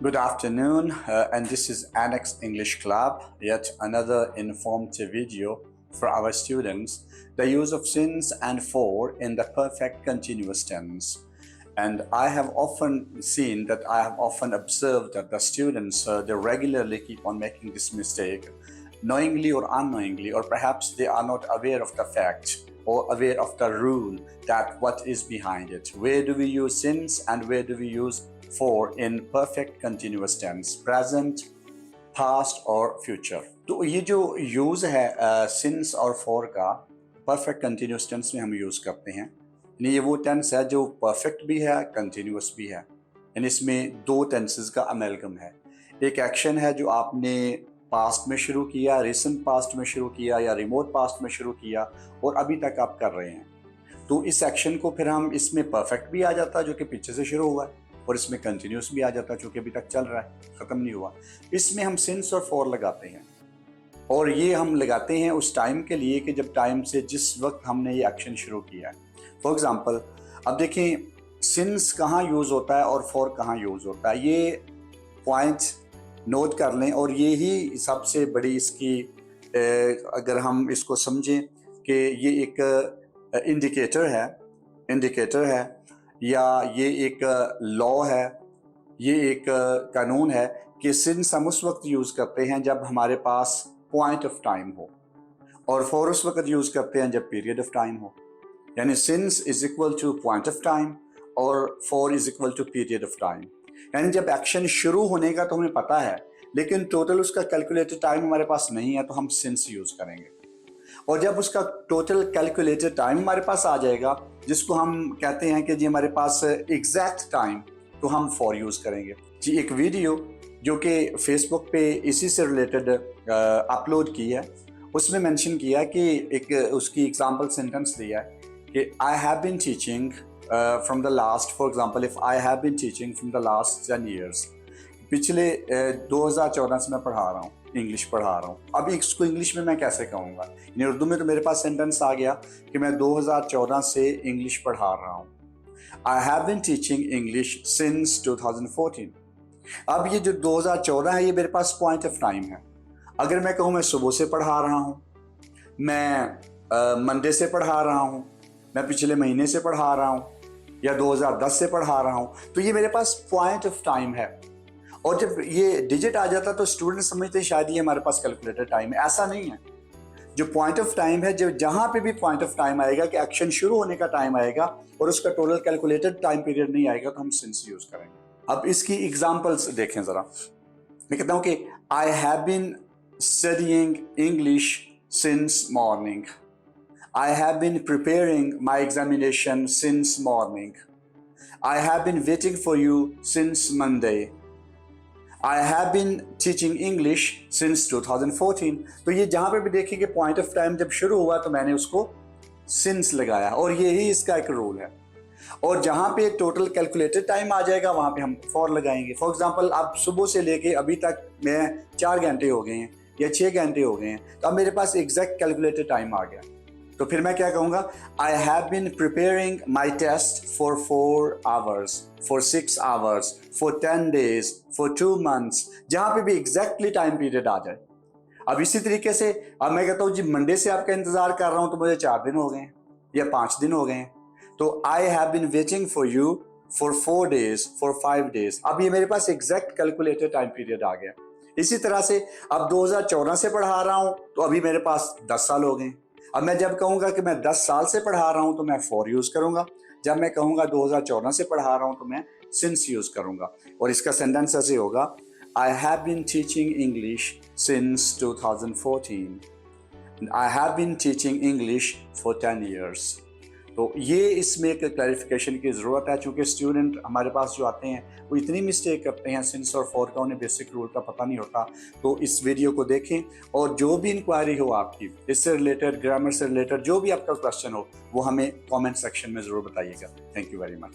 Good afternoon, and this is Annex English Club, yet another informative video for our students, the use of since and for in the perfect continuous tense. And I have often observed that the students, they regularly keep on making this mistake, knowingly or unknowingly, or perhaps they are not aware of the fact or aware of the rule that what is behind it. Where do we use since and where do we use for in perfect continuous tense, present, past और future? तो ये जो use है since और for का perfect continuous tense में हम use करते हैं, यानी ये वो टेंस है जो perfect भी है, continuous भी है, यानी इसमें दो टेंसेस का अमेलगम है। एक एक्शन है जो आपने पास्ट में शुरू किया, रिसेंट पास्ट में शुरू किया या रिमोट पास्ट में शुरू किया और अभी तक आप कर रहे हैं, तो इस एक्शन को फिर हम इसमें परफेक्ट भी आ जाता है जो कि पीछे से शुरू हुआ है, और इसमें कंटिन्यूस भी आ जाता है जो कि अभी तक चल रहा है, ख़त्म नहीं हुआ। इसमें हम सिंस और फॉर लगाते हैं, और ये हम लगाते हैं उस टाइम के लिए कि जब टाइम से जिस वक्त हमने ये एक्शन शुरू किया है। फॉर एग्ज़ाम्पल, अब देखें सिंस कहाँ यूज़ होता है और फॉर कहाँ यूज़ होता है, ये पॉइंट नोट कर लें। और ये ही सबसे बड़ी इसकी अगर हम इसको समझें कि ये एक इंडिकेटर है या ये एक लॉ है, ये एक कानून है कि सिंस हम उस वक्त यूज़ करते हैं जब हमारे पास पॉइंट ऑफ टाइम हो, और फॉर उस वक्त यूज़ करते हैं जब पीरियड ऑफ टाइम हो। यानी since is equal to point of time और for is equal to period of time. यानी जब एक्शन शुरू होने का तो हमें पता है, लेकिन टोटल उसका कैलकुलेटेड टाइम हमारे पास नहीं है, तो हम सिंस यूज़ करेंगे। और जब उसका टोटल कैलकुलेटेड टाइम हमारे पास आ जाएगा, जिसको हम कहते हैं कि जी हमारे पास एग्जैक्ट टाइम, तो हम फॉर यूज़ करेंगे। जी एक वीडियो जो कि फेसबुक पे इसी से रिलेटेड अपलोड की है, उसमें मेंशन किया कि एक उसकी एग्जांपल सेंटेंस दिया है कि I have been teaching from the last, for example if I have been teaching from the last 10 years, पिछले 2014 से मैं पढ़ा रहा हूँ, इंग्लिश पढ़ा रहा हूँ। अब इसको इंग्लिश में मैं कैसे कहूँगा, यानी उर्दू में तो मेरे पास सेंटेंस आ गया कि मैं 2014 से इंग्लिश पढ़ा रहा हूँ। I have been teaching English since 2014। अब ये जो 2014 है, ये मेरे पास पॉइंट ऑफ टाइम है। अगर मैं कहूँ मैं सुबह से पढ़ा रहा हूँ, मैं मंडे से पढ़ा रहा हूँ, मैं पिछले महीने से पढ़ा रहा हूँ, या 2010 से पढ़ा रहा हूँ, तो ये मेरे पास पॉइंट ऑफ टाइम है। और जब ये डिजिट आ जाता तो स्टूडेंट समझते हैं शायद ये हमारे पास कैलकुलेटेड टाइम है। ऐसा नहीं है। जो पॉइंट ऑफ टाइम है, जो जहाँ पे भी पॉइंट ऑफ टाइम आएगा कि एक्शन शुरू होने का टाइम आएगा और उसका टोटल कैलकुलेटेड टाइम पीरियड नहीं आएगा, तो हम सिंस यूज करेंगे। अब इसकी एग्जांपल्स देखें ज़रा। मैं कहता हूँ कि I have been studying English since morning, I have been preparing my examination since morning, I have been waiting for you since Monday, I have been teaching English since 2014। तो ये जहाँ पे भी देखें कि पॉइंट ऑफ टाइम जब शुरू हुआ तो मैंने उसको since लगाया, और यही इसका एक रूल है। और जहाँ पे टोटल कैलकुलेटेड टाइम आ जाएगा वहाँ पे हम फॉर लगाएंगे। फॉर एग्जांपल, आप सुबह से लेके अभी तक मैं 4 घंटे हो गए हैं या 6 घंटे हो गए हैं, तो अब मेरे पास एग्जैक्ट कैलकुलेटेड टाइम आ गया, तो फिर मैं क्या कहूँगा, I have been preparing my test for 4 hours, for 6 hours, for 10 days, for 2 months, जहाँ पे भी एग्जैक्टली टाइम पीरियड आ जाए। अब इसी तरीके से अब मैं कहता हूँ जी मंडे से आपका इंतजार कर रहा हूँ, तो मुझे 4 दिन हो गए हैं या 5 दिन हो गए हैं, तो I have been waiting for you for 4 days, for 5 days। अब ये मेरे पास एग्जैक्ट कैलकुलेटेड टाइम पीरियड आ गया। इसी तरह से अब 2014 से पढ़ा रहा हूँ, तो अभी मेरे पास 10 साल हो गए। अब मैं जब कहूँगा कि मैं 10 साल से पढ़ा रहा हूँ तो मैं फॉर यूज़ करूँगा, जब मैं कहूँगा 2014 से पढ़ा रहा हूँ तो मैं सिंस यूज़ करूँगा। और इसका सेंटेंस ऐसे होगा, I have been teaching English since 2014, I have been teaching English for 10 years। तो ये इसमें एक क्लैरिफिकेशन की ज़रूरत है, चूँकि स्टूडेंट हमारे पास जो आते हैं वो इतनी मिस्टेक करते हैं, सिंस और फॉर का उन्हें बेसिक रूल का पता नहीं होता। तो इस वीडियो को देखें, और जो भी इंक्वायरी हो आपकी इससे रिलेटेड, ग्रामर से रिलेटेड, जो भी आपका क्वेश्चन हो वो हमें कमेंट सेक्शन में ज़रूर बताइएगा। Thank you very much.